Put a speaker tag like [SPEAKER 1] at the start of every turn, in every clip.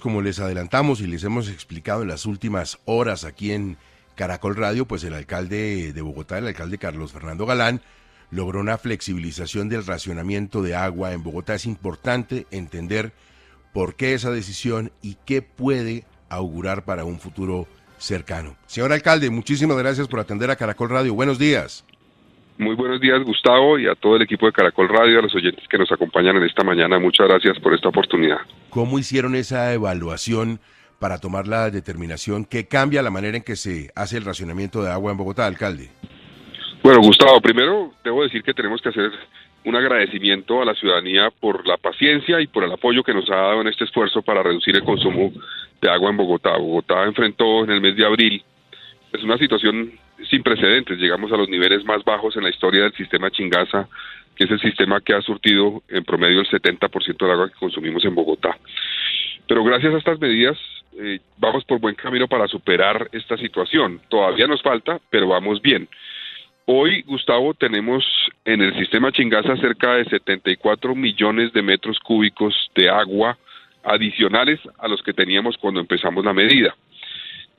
[SPEAKER 1] Como les adelantamos y les hemos explicado en las últimas horas aquí en Caracol Radio, pues el alcalde de Bogotá, el alcalde Carlos Fernando Galán, logró una flexibilización del racionamiento de agua en Bogotá. Es importante entender por qué esa decisión y qué puede augurar para un futuro cercano. Señor alcalde, muchísimas gracias por atender a Caracol Radio. Buenos días.
[SPEAKER 2] Muy buenos días, Gustavo, y a todo el equipo de Caracol Radio, a los oyentes que nos acompañan en esta mañana. Muchas gracias por esta oportunidad.
[SPEAKER 1] ¿Cómo hicieron esa evaluación para tomar la determinación que cambia la manera en que se hace el racionamiento de agua en Bogotá, alcalde?
[SPEAKER 2] Bueno, Gustavo, primero debo decir que tenemos que hacer un agradecimiento a la ciudadanía por la paciencia y por el apoyo que nos ha dado en este esfuerzo para reducir el consumo de agua en Bogotá. Bogotá enfrentó en el mes de abril una situación sin precedentes. Llegamos a los niveles más bajos en la historia del sistema Chingaza, que es el sistema que ha surtido en promedio el 70% del agua que consumimos en Bogotá. Pero gracias a estas medidas vamos por buen camino para superar esta situación. Todavía nos falta, pero vamos bien. Hoy, Gustavo, tenemos en el sistema Chingaza cerca de 74 millones de metros cúbicos de agua adicionales a los que teníamos cuando empezamos la medida.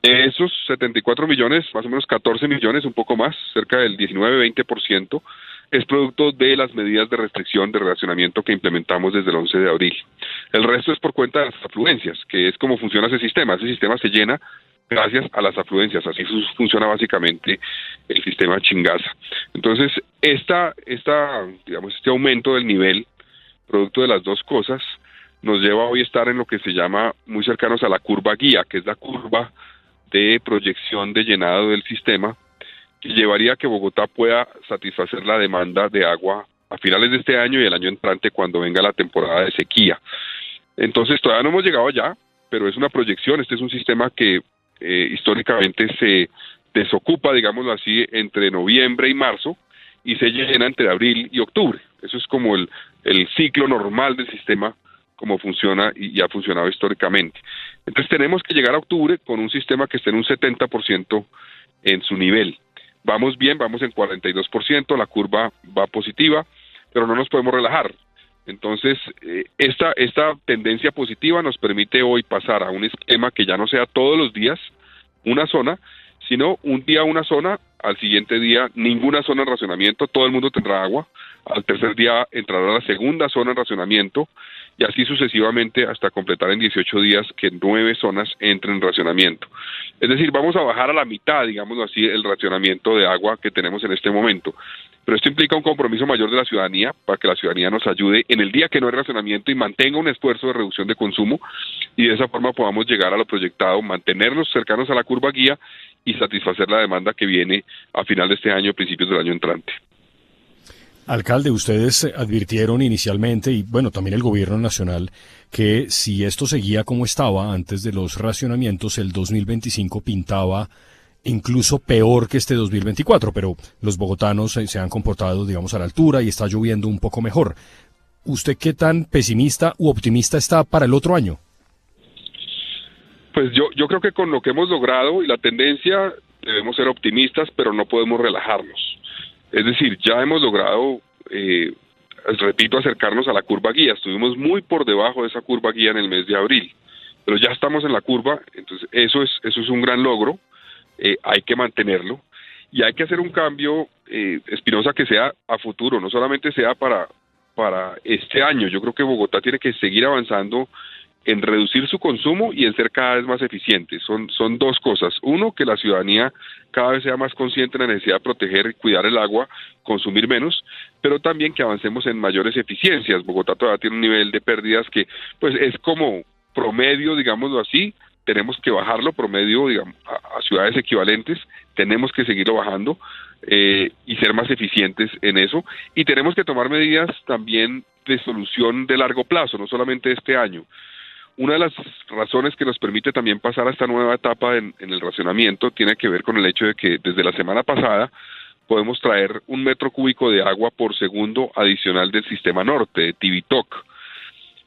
[SPEAKER 2] De esos 74 millones, más o menos 14 millones, un poco más, cerca del 19-20%, es producto de las medidas de restricción de racionamiento que implementamos desde el 11 de abril. El resto es por cuenta de las afluencias, que es como funciona ese sistema. Ese sistema se llena gracias a las afluencias, así funciona básicamente el sistema Chingaza. Entonces, este aumento del nivel, producto de las dos cosas, nos lleva hoy a estar en lo que se llama muy cercanos a la curva guía, que es la curva de proyección de llenado del sistema, que llevaría a que Bogotá pueda satisfacer la demanda de agua a finales de este año y el año entrante cuando venga la temporada de sequía. Entonces todavía no hemos llegado allá, pero es una proyección. Este es un sistema que históricamente se desocupa, digámoslo así, entre noviembre y marzo y se llena entre abril y octubre. Eso es como el ciclo normal del sistema, como funciona y ha funcionado históricamente. Entonces tenemos que llegar a octubre con un sistema que esté en un 70% en su nivel. Vamos bien, vamos en 42%, la curva va positiva, pero no nos podemos relajar. Entonces, esta tendencia positiva nos permite hoy pasar a un esquema que ya no sea todos los días una zona, sino un día una zona, al siguiente día ninguna zona en racionamiento, todo el mundo tendrá agua, al tercer día entrará la segunda zona en racionamiento, y así sucesivamente hasta completar en 18 días que 9 zonas entren en racionamiento. Es decir, vamos a bajar a la mitad, digámoslo así, el racionamiento de agua que tenemos en este momento. Pero esto implica un compromiso mayor de la ciudadanía para que la ciudadanía nos ayude en el día que no hay racionamiento y mantenga un esfuerzo de reducción de consumo, y de esa forma podamos llegar a lo proyectado, mantenernos cercanos a la curva guía y satisfacer la demanda que viene a final de este año, principios del año entrante.
[SPEAKER 3] Alcalde, ustedes advirtieron inicialmente, y bueno, también el gobierno nacional, que si esto seguía como estaba antes de los racionamientos, el 2025 pintaba incluso peor que este 2024, pero los bogotanos se han comportado, digamos, a la altura y está lloviendo un poco mejor. ¿Usted qué tan pesimista u optimista está para el otro año?
[SPEAKER 2] Pues yo creo que con lo que hemos logrado y la tendencia debemos ser optimistas, pero no podemos relajarnos. Es decir, ya hemos logrado, repito, acercarnos a la curva guía. Estuvimos muy por debajo de esa curva guía en el mes de abril, pero ya estamos en la curva, entonces eso es un gran logro. Hay que mantenerlo y hay que hacer un cambio, Espinosa, que sea a futuro, no solamente sea para este año. Yo creo que Bogotá tiene que seguir avanzando en reducir su consumo y en ser cada vez más eficiente. Son dos cosas. Uno, que la ciudadanía cada vez sea más consciente de la necesidad de proteger y cuidar el agua, consumir menos, pero también que avancemos en mayores eficiencias. Bogotá todavía tiene un nivel de pérdidas que pues es como promedio, digámoslo así. Tenemos que bajarlo promedio, digamos, a ciudades equivalentes, tenemos que seguirlo bajando y ser más eficientes en eso, y tenemos que tomar medidas también de solución de largo plazo, no solamente este año. Una de las razones que nos permite también pasar a esta nueva etapa en el racionamiento tiene que ver con el hecho de que desde la semana pasada podemos traer 1 metro cúbico de agua por segundo adicional del sistema norte, de Tibitoc.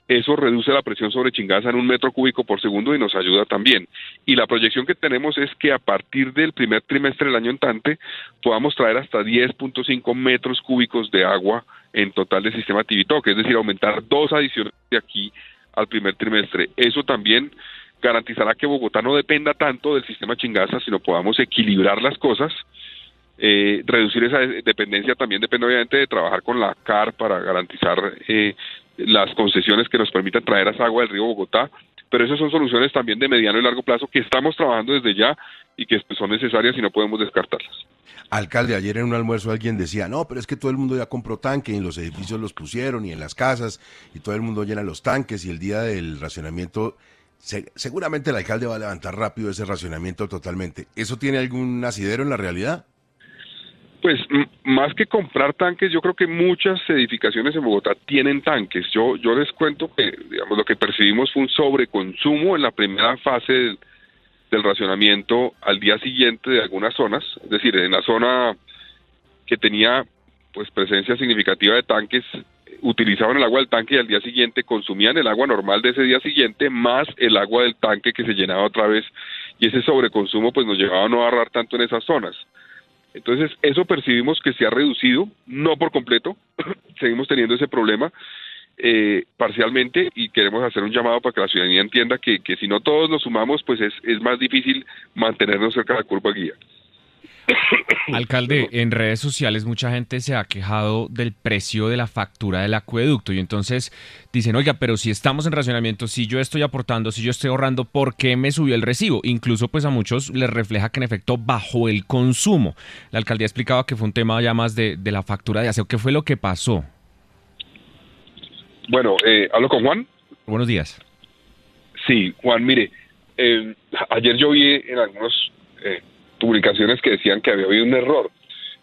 [SPEAKER 2] Eso reduce la presión sobre Chingaza en 1 metro cúbico por segundo y nos ayuda también. Y la proyección que tenemos es que a partir del primer trimestre del año entrante podamos traer hasta 10.5 metros cúbicos de agua en total del sistema Tibitoc, es decir, aumentar 2 adicionales de aquí al primer trimestre. Eso también garantizará que Bogotá no dependa tanto del sistema Chingaza, sino podamos equilibrar las cosas. Reducir esa dependencia también depende obviamente de trabajar con la CAR para garantizar las concesiones que nos permitan traer esa agua del río Bogotá, pero esas son soluciones también de mediano y largo plazo que estamos trabajando desde ya y que son necesarias y no podemos descartarlas.
[SPEAKER 1] Alcalde, ayer en un almuerzo alguien decía, no, pero es que todo el mundo ya compró tanque y en los edificios los pusieron y en las casas y todo el mundo llena los tanques y el día del racionamiento, seguramente el alcalde va a levantar rápido ese racionamiento totalmente. ¿Eso tiene algún asidero en la realidad?
[SPEAKER 2] Pues más que comprar tanques, yo creo que muchas edificaciones en Bogotá tienen tanques. Yo les cuento que, digamos, lo que percibimos fue un sobreconsumo en la primera fase del racionamiento al día siguiente de algunas zonas, es decir, en la zona que tenía pues presencia significativa de tanques, utilizaban el agua del tanque y al día siguiente consumían el agua normal de ese día siguiente más el agua del tanque que se llenaba otra vez, y ese sobreconsumo pues nos llevaba a no ahorrar tanto en esas zonas. Entonces, eso percibimos que se ha reducido, no por completo, seguimos teniendo ese problema parcialmente, y queremos hacer un llamado para que la ciudadanía entienda que si no todos nos sumamos, pues es más difícil mantenernos cerca de la curva guía.
[SPEAKER 4] Alcalde, en redes sociales mucha gente se ha quejado del precio de la factura del acueducto y entonces dicen, oiga, pero si estamos en racionamiento, si yo estoy aportando, si yo estoy ahorrando, ¿por qué me subió el recibo? Incluso pues a muchos les refleja que en efecto bajó el consumo. La alcaldía explicaba que fue un tema ya más de la factura de aseo. ¿Qué fue lo que pasó?
[SPEAKER 2] Bueno, ¿hablo con Juan?
[SPEAKER 4] Buenos días.
[SPEAKER 2] Sí, Juan, mire, ayer yo vi en algunos publicaciones que decían que había habido un error.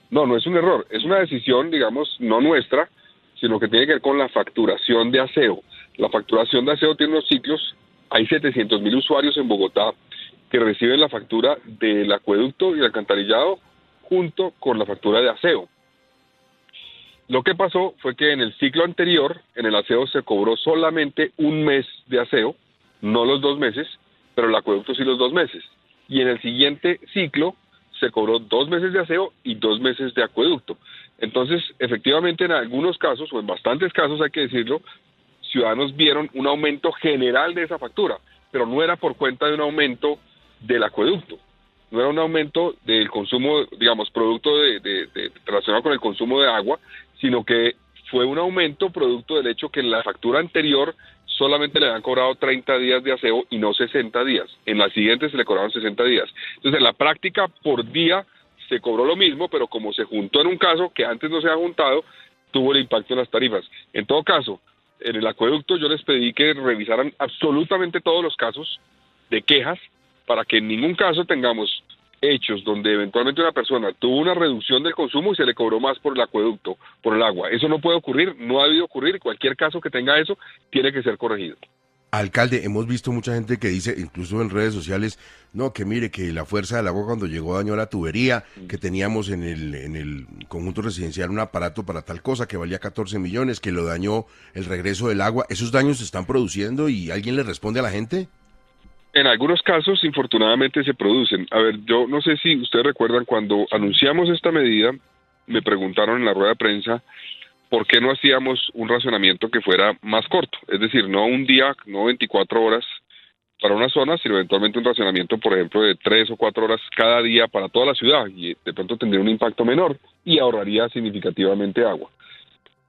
[SPEAKER 2] No es un error, es una decisión, digamos, no nuestra, sino que tiene que ver con la facturación de aseo. La facturación de aseo tiene unos ciclos, hay 700.000 usuarios en Bogotá que reciben la factura del acueducto y el alcantarillado junto con la factura de aseo. Lo que pasó fue que en el ciclo anterior, en el aseo se cobró solamente un mes de aseo, no los 2 meses, pero el acueducto sí los 2 meses. Y en el siguiente ciclo se cobró 2 meses de aseo y 2 meses de acueducto. Entonces, efectivamente, en algunos casos, o en bastantes casos hay que decirlo, ciudadanos vieron un aumento general de esa factura, pero no era por cuenta de un aumento del acueducto, no era un aumento del consumo, digamos, producto relacionado con el consumo de agua, sino que fue un aumento producto del hecho que en la factura anterior solamente le habían cobrado 30 días de aseo y no 60 días. En la siguiente se le cobraron 60 días. Entonces, en la práctica, por día se cobró lo mismo, pero como se juntó en un caso que antes no se había juntado, tuvo el impacto en las tarifas. En todo caso, en el acueducto yo les pedí que revisaran absolutamente todos los casos de quejas para que en ningún caso tengamos hechos donde eventualmente una persona tuvo una reducción del consumo y se le cobró más por el acueducto, por el agua. Eso no puede ocurrir, no ha debido ocurrir. Cualquier caso que tenga eso tiene que ser corregido.
[SPEAKER 1] Alcalde, hemos visto mucha gente que dice, incluso en redes sociales, no, que mire, que la fuerza del agua cuando llegó dañó la tubería, que teníamos en el conjunto residencial un aparato para tal cosa que valía 14 millones, que lo dañó el regreso del agua. ¿Esos daños se están produciendo y alguien le responde a la gente?
[SPEAKER 2] En algunos casos, infortunadamente, se producen. A ver, yo no sé si ustedes recuerdan, cuando anunciamos esta medida, me preguntaron en la rueda de prensa por qué no hacíamos un racionamiento que fuera más corto. Es decir, no un día, no 24 horas para una zona, sino eventualmente un racionamiento, por ejemplo, de 3 o 4 horas cada día para toda la ciudad, y de pronto tendría un impacto menor y ahorraría significativamente agua.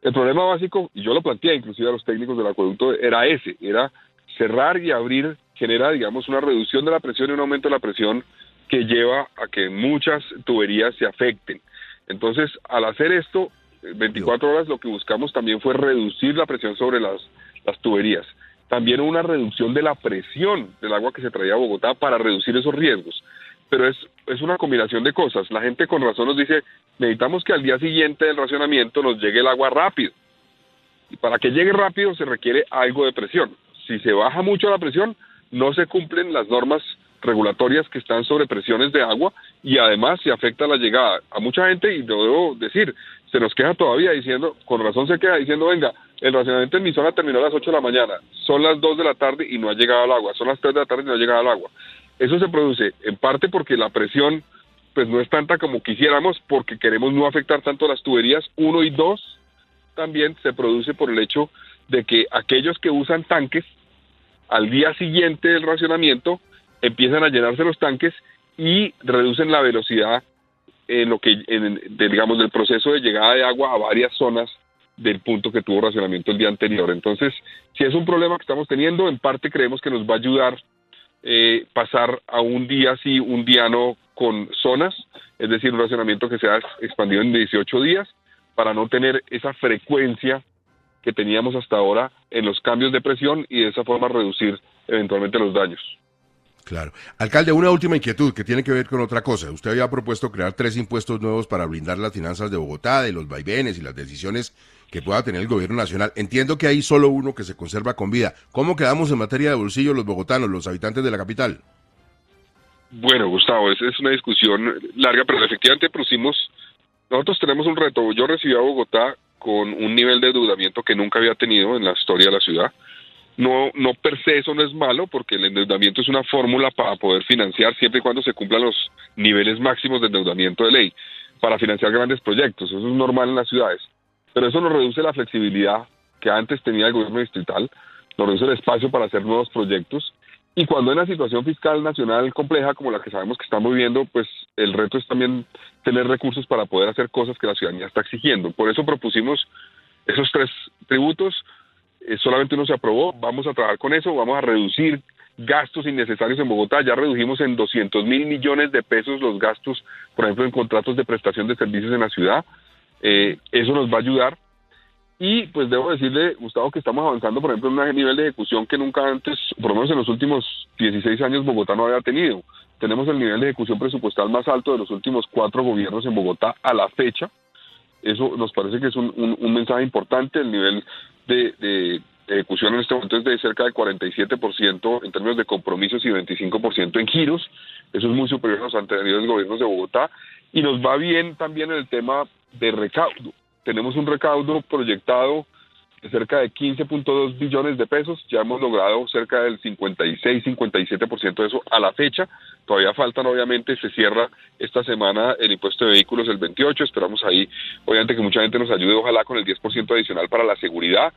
[SPEAKER 2] El problema básico, y yo lo planteé inclusive a los técnicos del acueducto, era ese, era cerrar y abrir, genera, digamos, una reducción de la presión y un aumento de la presión que lleva a que muchas tuberías se afecten. Entonces, al hacer esto, 24 horas, lo que buscamos también fue reducir la presión sobre las tuberías. También una reducción de la presión del agua que se traía a Bogotá para reducir esos riesgos. Pero es una combinación de cosas. La gente con razón nos dice, necesitamos que al día siguiente del racionamiento nos llegue el agua rápido. Y para que llegue rápido se requiere algo de presión. Si se baja mucho la presión, no se cumplen las normas regulatorias que están sobre presiones de agua y además se afecta la llegada. A mucha gente, y lo debo decir, se nos queja todavía diciendo, con razón se queja diciendo, venga, el racionamiento en mi zona terminó a las 8 de la mañana, son las 2 de la tarde y no ha llegado el agua, son las 3 de la tarde y no ha llegado el agua. Eso se produce en parte porque la presión pues no es tanta como quisiéramos, porque queremos no afectar tanto las tuberías, 1 y 2, también se produce por el hecho de que aquellos que usan tanques al día siguiente del racionamiento empiezan a llenarse los tanques y reducen la velocidad digamos, del proceso de llegada de agua a varias zonas del punto que tuvo racionamiento el día anterior. Entonces, si es un problema que estamos teniendo, en parte creemos que nos va a ayudar pasar a un día sí, un día no con zonas, es decir, un racionamiento que sea expandido en 18 días, para no tener esa frecuencia que teníamos hasta ahora en los cambios de presión y de esa forma reducir eventualmente los daños.
[SPEAKER 1] Claro. Alcalde, una última inquietud que tiene que ver con otra cosa. Usted había propuesto crear 3 impuestos nuevos para blindar las finanzas de Bogotá, de los vaivenes y las decisiones que pueda tener el gobierno nacional. Entiendo que hay solo uno que se conserva con vida. ¿Cómo quedamos en materia de bolsillo los bogotanos, los habitantes de la capital?
[SPEAKER 2] Bueno, Gustavo, es una discusión larga, pero efectivamente nosotros tenemos un reto. Yo recibí a Bogotá con un nivel de endeudamiento que nunca había tenido en la historia de la ciudad. No per se eso no es malo, porque el endeudamiento es una fórmula para poder financiar siempre y cuando se cumplan los niveles máximos de endeudamiento de ley para financiar grandes proyectos. Eso es normal en las ciudades. Pero eso nos reduce la flexibilidad que antes tenía el gobierno distrital, nos reduce el espacio para hacer nuevos proyectos. Y cuando hay una situación fiscal nacional compleja como la que sabemos que estamos viviendo, pues el reto es también tener recursos para poder hacer cosas que la ciudadanía está exigiendo. Por eso propusimos esos 3 tributos. Solamente uno se aprobó, vamos a trabajar con eso, vamos a reducir gastos innecesarios en Bogotá. Ya redujimos en 200.000 millones de pesos los gastos, por ejemplo, en contratos de prestación de servicios en la ciudad. Eso nos va a ayudar. Y pues debo decirle, Gustavo, que estamos avanzando, por ejemplo, en un nivel de ejecución que nunca antes, por lo menos en los últimos 16 años, Bogotá no había tenido. Tenemos el nivel de ejecución presupuestal más alto de los últimos 4 gobiernos en Bogotá a la fecha. Eso nos parece que es un mensaje importante. El nivel de ejecución en este momento es de cerca del 47% en términos de compromisos y 25% en giros. Eso es muy superior a los anteriores gobiernos de Bogotá. Y nos va bien también en el tema de recaudo. Tenemos un recaudo proyectado de cerca de 15.2 billones de pesos. Ya hemos logrado cerca del 56-57% de eso a la fecha. Todavía faltan, obviamente, se cierra esta semana el impuesto de vehículos el 28. Esperamos ahí, obviamente, que mucha gente nos ayude, ojalá con el 10% adicional para la seguridad.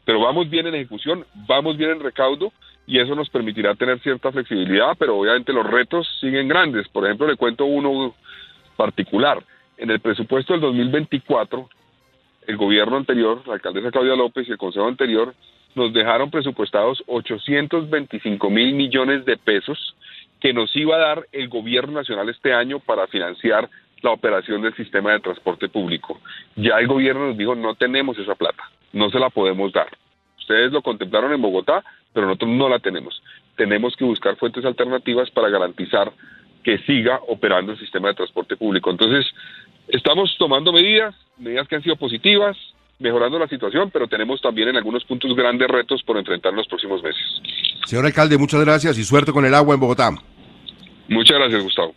[SPEAKER 2] Pero vamos bien en ejecución, vamos bien en recaudo, y eso nos permitirá tener cierta flexibilidad, pero obviamente los retos siguen grandes. Por ejemplo, le cuento uno particular. En el presupuesto del 2024, el gobierno anterior, la alcaldesa Claudia López y el consejo anterior, nos dejaron presupuestados 825.000 millones de pesos que nos iba a dar el gobierno nacional este año para financiar la operación del sistema de transporte público. Ya el gobierno nos dijo, no tenemos esa plata, no se la podemos dar. Ustedes lo contemplaron en Bogotá, pero nosotros no la tenemos. Tenemos que buscar fuentes alternativas para garantizar que siga operando el sistema de transporte público. Entonces, estamos tomando medidas que han sido positivas, mejorando la situación, pero tenemos también en algunos puntos grandes retos por enfrentar en los próximos meses.
[SPEAKER 1] Señor alcalde, muchas gracias y suerte con el agua en Bogotá.
[SPEAKER 2] Muchas gracias, Gustavo.